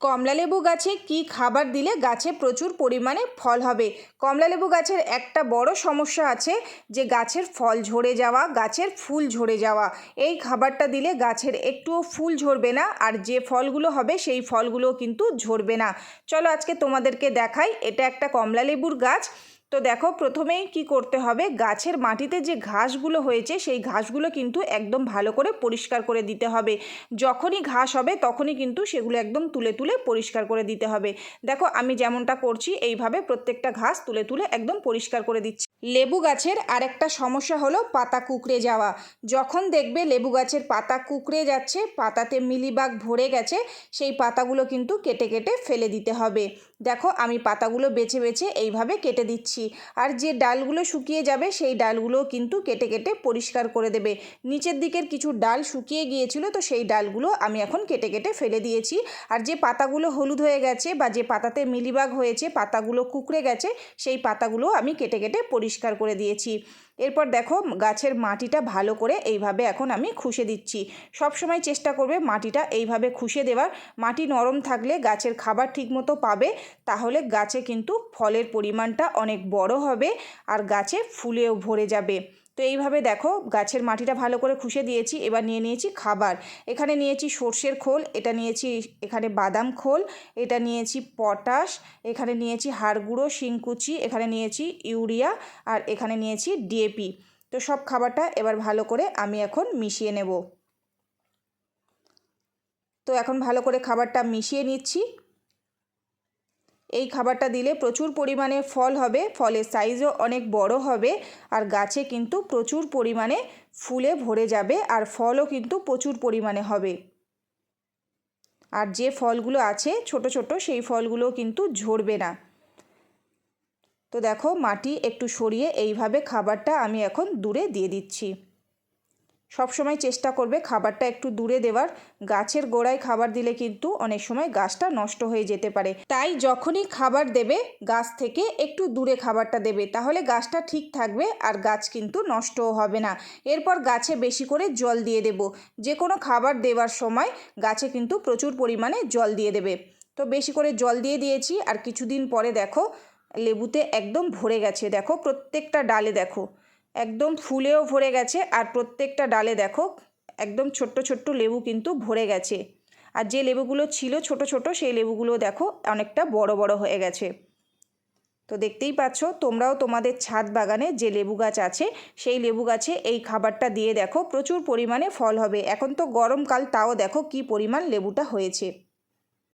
কমলালেবু গাছে কি খাবার দিলে গাছে প্রচুর পরিমাণে ফল হবে? কমলালেবু গাছের একটা বড় সমস্যা আছে যে গাছের ফল ঝরে যাওয়া, গাছের ফুল ঝরে যাওয়া। এই খাবারটা দিলে গাছের একটুও ফুল ঝরবে না, আর যে ফলগুলো হবে সেই ফলগুলো কিন্তু ঝরবে না। চলো আজকে তোমাদেরকে দেখাই। এটা একটা কমলালেবুর গাছ। তো দেখো, প্রথমেই কি করতে হবে, গাছের মাটিতে যে ঘাসগুলো হয়েছে সেই ঘাসগুলো কিন্তু একদম ভালো করে পরিষ্কার করে দিতে হবে। যখনই ঘাস হবে তখনই কিন্তু সেগুলো একদম তুলে তুলে পরিষ্কার করে দিতে হবে। দেখো আমি যেমনটা করছি এইভাবে প্রত্যেকটা ঘাস তুলে তুলে একদম পরিষ্কার করে দিচ্ছি। লেবু গাছের আরেকটা সমস্যা হলো পাতা কুঁকড়ে যাওয়া। যখন দেখবে লেবু গাছের পাতা কুঁকড়ে যাচ্ছে, পাতাতে মিলিবাগ ভরে গেছে, সেই পাতাগুলো কিন্তু কেটে কেটে ফেলে দিতে হবে। দেখো আমি পাতাগুলো বেছে বেছে এইভাবে কেটে দিচ্ছি। আর যে ডালগুলো শুকিয়ে যাবে সেই ডালগুলো কিন্তু কেটে কেটে পরিষ্কার করে দেবে। নিচের দিকের কিছু ডাল শুকিয়ে গিয়েছিল, তো সেই ডালগুলো আমি এখন কেটে কেটে ফেলে দিয়েছি। আর যে পাতাগুলো হলুদ হয়ে গেছে বা যে পাতাতে মিলিবাগ হয়েছে, পাতাগুলো কুঁকড়ে গেছে, সেই পাতাগুলো আমি কেটে কেটে পরিষ্কার করে দিয়েছি। এরপর দেখো গাছের মাটিটা ভালো করে এইভাবে এখন আমি খুশে দিচ্ছি। সব সময় চেষ্টা করবে মাটিটা এইভাবে খুশে দেওয়ার। মাটি নরম থাকলে গাছের খাবার ঠিকমতো পাবে, তাহলে গাছে কিন্তু ফলের পরিমাণটা অনেক বড় হবে আর গাছে ফুলেও ভরে যাবে। তো এইভাবে দেখো গাছের মাটিটা ভালো করে খুশে দিয়েছি। এবার নিয়ে নিয়েছি খাবার। এখানে নিয়েছি সর্ষের খোল, এটা নিয়েছি এখানে বাদাম খোল, এটা নিয়েছি পটাশ, এখানে নিয়েছি হাড় গুঁড়ো, শিংকুচি, এখানে নিয়েছি ইউরিয়া, আর এখানে নিয়েছি ডিএপি। তো সব খাবারটা এবার ভালো করে আমি এখন মিশিয়ে নেব। তো এখন ভালো করে খাবারটা মিশিয়ে নিচ্ছি। এই খাবারটা দিলে প্রচুর পরিমাণে ফল হবে, ফলের সাইজও অনেক বড় হবে, আর গাছে কিন্তু প্রচুর পরিমাণে ফুলে ভরে যাবে, আর ফলও কিন্তু প্রচুর পরিমাণে হবে। আর যে ফলগুলো আছে ছোট ছোট, সেই ফলগুলো কিন্তু ঝরবে না। তো দেখো মাটি একটু সরিয়ে এইভাবে খাবারটা আমি এখন দূরে দিয়ে দিচ্ছি। সবসময় চেষ্টা করবে খাবারটা একটু দূরে দেওয়ার। গাছের গোড়ায় খাবার দিলে কিন্তু অনেক সময় গাছটা নষ্ট হয়ে যেতে পারে। তাই যখনই খাবার দেবে গাছ থেকে একটু দূরে খাবারটা দেবে, তাহলে গাছটা ঠিক থাকবে আর গাছ কিন্তু নষ্টও হবে না। এরপর গাছে বেশি করে জল দিয়ে দেব। যে কোনো খাবার দেওয়ার সময় গাছে কিন্তু প্রচুর পরিমাণে জল দিয়ে দেবে। তো বেশি করে জল দিয়ে দিয়েছি। আর কিছুদিন পরে দেখো লেবুতে একদম ভরে গেছে। দেখো প্রত্যেকটা ডালে দেখো একদম ফুলেও ভরে গেছে, আর প্রত্যেকটা ডালে দেখো একদম ছোট্ট ছোট্ট লেবু কিন্তু ভরে গেছে। আর যে লেবুগুলো ছিল ছোট ছোট, সেই লেবুগুলো দেখো অনেকটা বড় বড় হয়ে গেছে। তো দেখতেই পাচ্ছ, তোমরাও তোমাদের ছাদ বাগানে যে লেবু গাছ আছে সেই লেবু গাছে এই খাবারটা দিয়ে দেখো প্রচুর পরিমাণে ফল হবে। এখন তো গরমকাল, তাও দেখো কি পরিমাণ লেবুটা হয়েছে।